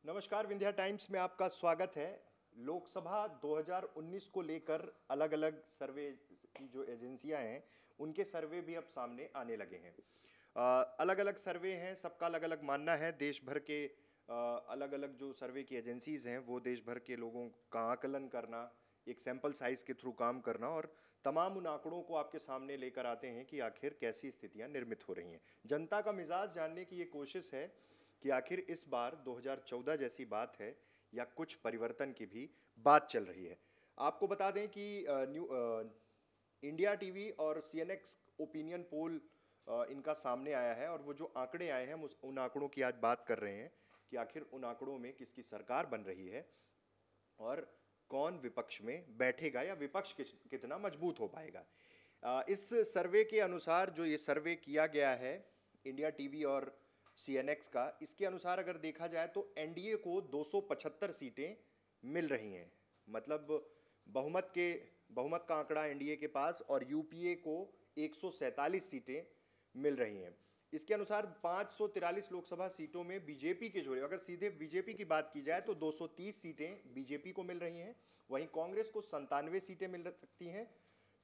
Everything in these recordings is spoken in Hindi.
नमस्कार, विंध्या टाइम्स में आपका स्वागत है। लोकसभा 2019 को लेकर अलग अलग सर्वे की जो एजेंसियां हैं उनके सर्वे भी अब सामने आने लगे हैं। अलग अलग सर्वे हैं, सबका अलग अलग मानना है। देश भर के अलग अलग जो सर्वे की एजेंसीज हैं वो देश भर के लोगों का आकलन करना, एक सैंपल साइज के थ्रू काम करना और तमाम उन आंकड़ों को आपके सामने लेकर आते हैं कि आखिर कैसी स्थितियां निर्मित हो रही हैं। जनता का मिजाज जानने की ये कोशिश है कि आखिर इस बार 2014 जैसी बात है या कुछ परिवर्तन की भी बात चल रही है। आपको बता दें कि इंडिया टीवी और सीएनएक्स ओपिनियन पोल इनका सामने आया है और वो जो आंकड़े आए हैं हम उन आंकड़ों की आज बात कर रहे हैं कि आखिर उन आंकड़ों में किसकी सरकार बन रही है और कौन विपक्ष में बैठेगा या विपक्ष कितना मजबूत हो पाएगा। इस सर्वे के अनुसार जो ये सर्वे किया गया है इंडिया टीवी और सीएनएक्स का, इसके अनुसार अगर देखा जाए तो एनडीए को 275 सीटें मिल रही हैं। मतलब बहुमत का आंकड़ा एनडीए के पास और यूपीए को 147 सीटें मिल रही हैं। इसके अनुसार 543 लोकसभा सीटों में बीजेपी के जोड़े, अगर सीधे बीजेपी की बात की जाए तो 230 सीटें बीजेपी को मिल रही हैं। वहीं कांग्रेस को 97 सीटें मिल सकती हैं,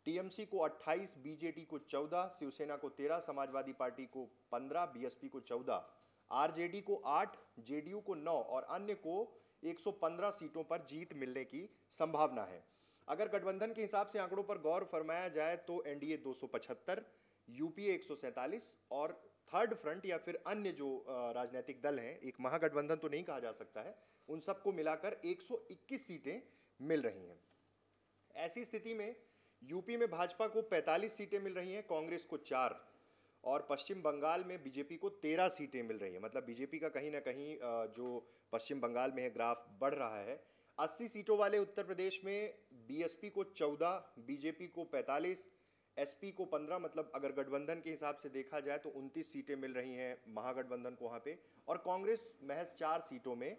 टीएमसी को 28, बीजेडी को 14, शिवसेना को 13, समाजवादी पार्टी को 15, बीएसपी को 14, आरजेडी को 8, जेडीयू को 9 और अन्य को 115 सीटों पर जीत मिलने की संभावना है। अगर गठबंधन के हिसाब से आंकड़ों पर गौर फरमाया जाए तो एनडीए 275, यूपीए 147 और थर्ड फ्रंट या फिर अन्य जो राजनीतिक दल हैं, एक महागठबंधन तो नहीं कहा जा सकता है, उन सबको मिलाकर 121 सीटें मिल रही हैं। ऐसी स्थिति में यूपी में भाजपा को 45 सीटें मिल रही हैं, कांग्रेस को 4 और पश्चिम बंगाल में बीजेपी को 13 सीटें मिल रही हैं। मतलब बीजेपी का कहीं ना कहीं जो पश्चिम बंगाल में है ग्राफ बढ़ रहा है। 80 सीटों वाले उत्तर प्रदेश में बीएसपी को 14, बीजेपी को 45, एसपी को 15। मतलब अगर गठबंधन के हिसाब से देखा जाए तो 29 सीटें मिल रही हैं महागठबंधन को वहाँ पे, और कांग्रेस महज 4 सीटों में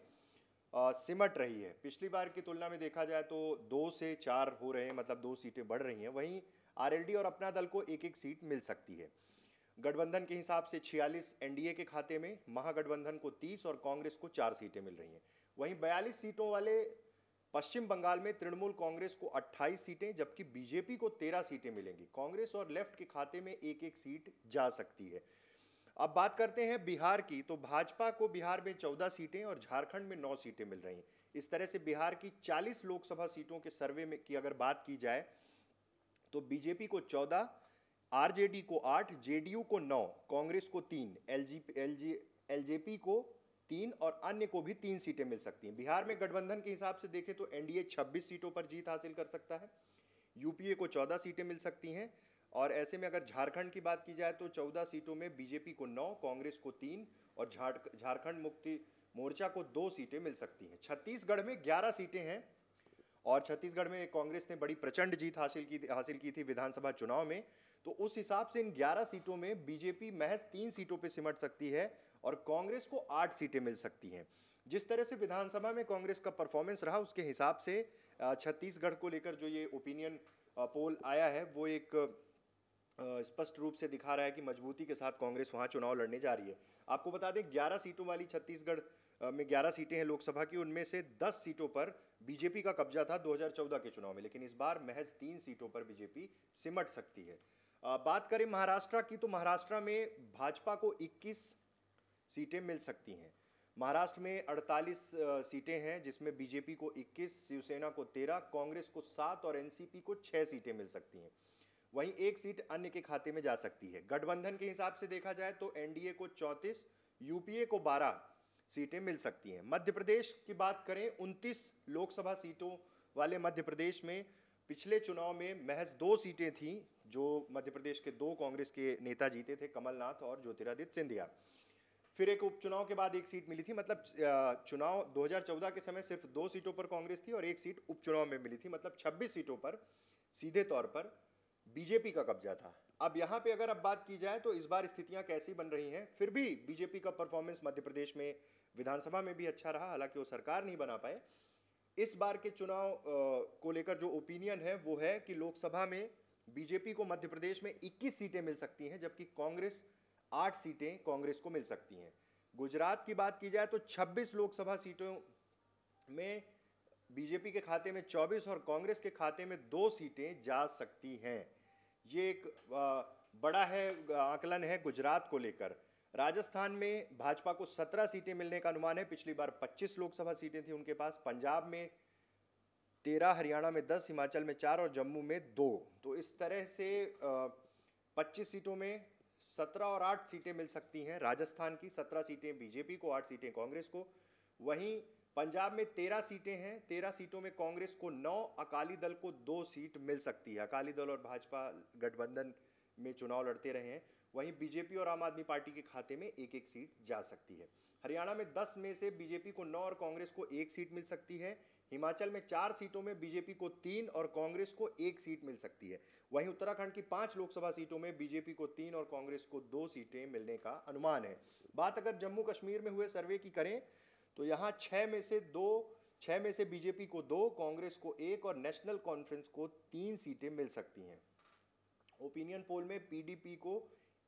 सिमट रही है। पिछली बार की तुलना में देखा जाए तो 2 से 4 हो रहे हैं, मतलब 2 सीटें बढ़ रही हैं। वहीं आरएलडी और अपना दल को एक एक सीट मिल सकती है। गठबंधन के हिसाब से 46 एनडीए के खाते में, महागठबंधन को 30 और कांग्रेस को 4 सीटें मिल रही हैं। वहीं 42 सीटों वाले पश्चिम बंगाल में तृणमूल कांग्रेस को 28 सीटें जबकि बीजेपी को 13 सीटें मिलेंगी। कांग्रेस और लेफ्ट के खाते में एक एक सीट जा सकती है। अब बात करते हैं बिहार की, तो भाजपा को बिहार में 14 सीटें और झारखंड में 9 सीटें मिल रही हैं। इस तरह से बिहार की 40 लोकसभा सीटों के सर्वे में की अगर बात की जाए तो बीजेपी को 14, आरजेडी को 8, जेडीयू को 9, कांग्रेस को 3, एलजेपी को 3 और अन्य को भी 3 सीटें मिल सकती हैं। बिहार में गठबंधन के हिसाब से देखें तो एनडीए 26 सीटों पर जीत हासिल कर सकता है, यूपीए को 14 सीटें मिल सकती हैं और ऐसे में अगर झारखंड की बात की जाए तो 14 सीटों में बीजेपी को 9, कांग्रेस को 3 और झारखंड मुक्ति मोर्चा को 2 सीटें मिल सकती हैं। छत्तीसगढ़ में 11 सीटें हैं और छत्तीसगढ़ में कांग्रेस ने बड़ी प्रचंड जीत हासिल की थी विधानसभा चुनाव में। तो उस हिसाब से इन 11 सीटों में बीजेपी महज 3 सीटों पर सिमट सकती है और कांग्रेस को 8 सीटें मिल सकती हैं। जिस तरह से विधानसभा में कांग्रेस का परफॉर्मेंस रहा उसके हिसाब से छत्तीसगढ़ को लेकर जो ये ओपिनियन पोल आया है वो एक स्पष्ट रूप से दिखा रहा है कि मजबूती के साथ कांग्रेस वहां चुनाव लड़ने जा रही है। आपको बता दें 11 सीटों वाली छत्तीसगढ़ में 11 सीटें हैं लोकसभा की, उनमें से 10 सीटों पर बीजेपी का कब्जा था 2014 के चुनाव में, लेकिन इस बार महज 3 सीटों पर बीजेपी सिमट सकती है। बात करें महाराष्ट्र की तो महाराष्ट्र में भाजपा को 21 सीटें मिल सकती हैं। महाराष्ट्र में 48 सीटें हैं जिसमें बीजेपी को 21, शिवसेना को 13, कांग्रेस को 7 और एनसीपी को 6 सीटें मिल सकती हैं। वहीं एक सीट अन्य के खाते में जा सकती है। गठबंधन के हिसाब से देखा जाए तो एनडीए को 34, यूपीए को 12 सीटें मिल सकती हैं। मध्य प्रदेश की बात करें, 29 लोकसभा सीटों वाले मध्य प्रदेश में पिछले चुनाव में महज 2 सीटें थीं जो मध्य प्रदेश के 2 कांग्रेस के नेता जीते थे, कमलनाथ और ज्योतिरादित्य सिंधिया। फिर एक उपचुनाव के बाद एक सीट मिली थी। मतलब चुनाव 2014 के समय सिर्फ 2 सीटों पर कांग्रेस थी और एक सीट उपचुनाव में मिली थी। मतलब 26 सीटों पर सीधे तौर पर बीजेपी का कब्जा था। अब यहाँ पे अगर अब बात की जाए तो इस बार स्थितियां कैसी बन रही हैं। फिर भी बीजेपी का परफॉर्मेंस मध्य प्रदेश में विधानसभा में भी अच्छा रहा, हालांकि वो सरकार नहीं बना पाए। इस बार के चुनाव को लेकर जो ओपिनियन है वो है कि लोकसभा में बीजेपी को मध्य प्रदेश में 21 सीटें मिल सकती हैं जबकि कांग्रेस 8 सीटें कांग्रेस को मिल सकती हैं। गुजरात की बात की जाए तो 26 लोकसभा सीटों में बीजेपी के खाते में 24 और कांग्रेस के खाते में 2 सीटें जा सकती हैं। ये एक बड़ा है आकलन है गुजरात को लेकर। राजस्थान में भाजपा को 17 सीटें मिलने का अनुमान है। पिछली बार 25 लोकसभा सीटें थी उनके पास। पंजाब में 13, हरियाणा में 10, हिमाचल में 4 और जम्मू में 2। तो इस तरह से 25 सीटों में 17 और 8 सीटें मिल सकती हैं। राजस्थान की 17 सीटें बीजेपी को, 8 सीटें कांग्रेस को। वहीं पंजाब में 13 सीटें हैं। 13 सीटों में कांग्रेस को 9, अकाली दल को 2 सीट मिल सकती है। अकाली दल और भाजपा गठबंधन में चुनाव लड़ते रहे हैं। वहीं बीजेपी और आम आदमी पार्टी के खाते में 1-1 सीट जा सकती है। हरियाणा में 10 में से बीजेपी को 9 और कांग्रेस को 1 सीट मिल सकती है। हिमाचल में 4 सीटों में बीजेपी को 3 और कांग्रेस को 1 सीट मिल सकती है। वहीं उत्तराखंड की 5 लोकसभा सीटों में बीजेपी को 3 और कांग्रेस को 2 सीटें मिलने का अनुमान है। बात अगर जम्मू कश्मीर में हुए सर्वे की करें तो यहाँ 6 में से बीजेपी को 2, कांग्रेस को 1 और नेशनल कॉन्फ्रेंस को 3 सीटें मिल सकती हैं। ओपिनियन पोल में पीडीपी को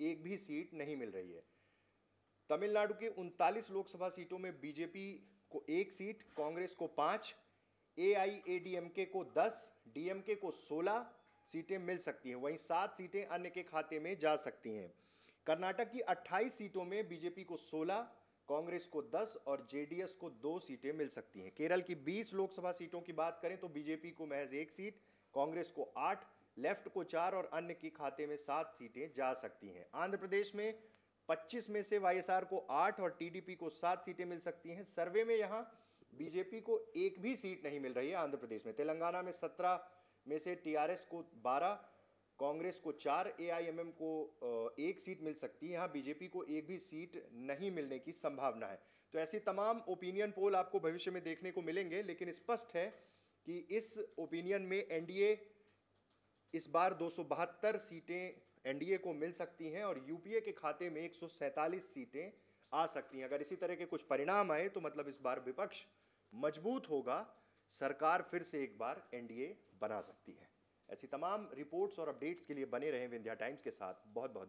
1 भी सीट नहीं मिल रही है। तमिलनाडु के 39 लोकसभा सीटों में बीजेपी को 1 सीट, कांग्रेस को 5, एआईएडीएमके को 10, डीएमके को 16 सीटें मिल सकती हैं। वहीं 7 सीटें अन्य के खाते में जा सकती हैं। कर्नाटक की 28 सीटों में बीजेपी को 16, कांग्रेस को 10 और जेडीएस को 2 सीटें मिल सकती हैं। केरल की 20 लोकसभा सीटों की बात करें तो बीजेपी को महज 1 सीट, कांग्रेस को 8, लेफ्ट को 4 और अन्य के खाते में 7 सीटें जा सकती हैं। आंध्र प्रदेश में 25 में से वाईएसआर को 8 और टीडीपी को 7 सीटें मिल सकती हैं। सर्वे में यहां बीजेपी को 1 भी सीट नहीं मिल रही है आंध्र प्रदेश में। तेलंगाना में 17 में से टीआरएस को 12, कांग्रेस को 4, एआईएमएम को 1 सीट मिल सकती है। यहाँ बीजेपी को 1 भी सीट नहीं मिलने की संभावना है। तो ऐसी तमाम ओपिनियन पोल आपको भविष्य में देखने को मिलेंगे, लेकिन स्पष्ट है कि इस ओपिनियन में एनडीए इस बार 272 सीटें एनडीए को मिल सकती हैं और यूपीए के खाते में 147 सीटें आ सकती हैं। अगर इसी तरह के कुछ परिणाम आए तो मतलब इस बार विपक्ष मजबूत होगा, सरकार फिर से एक बार एनडीए बना सकती है। ऐसी तमाम रिपोर्ट्स और अपडेट्स के लिए बने रहें विंध्या टाइम्स के साथ। बहुत बहुत धन्यवाद।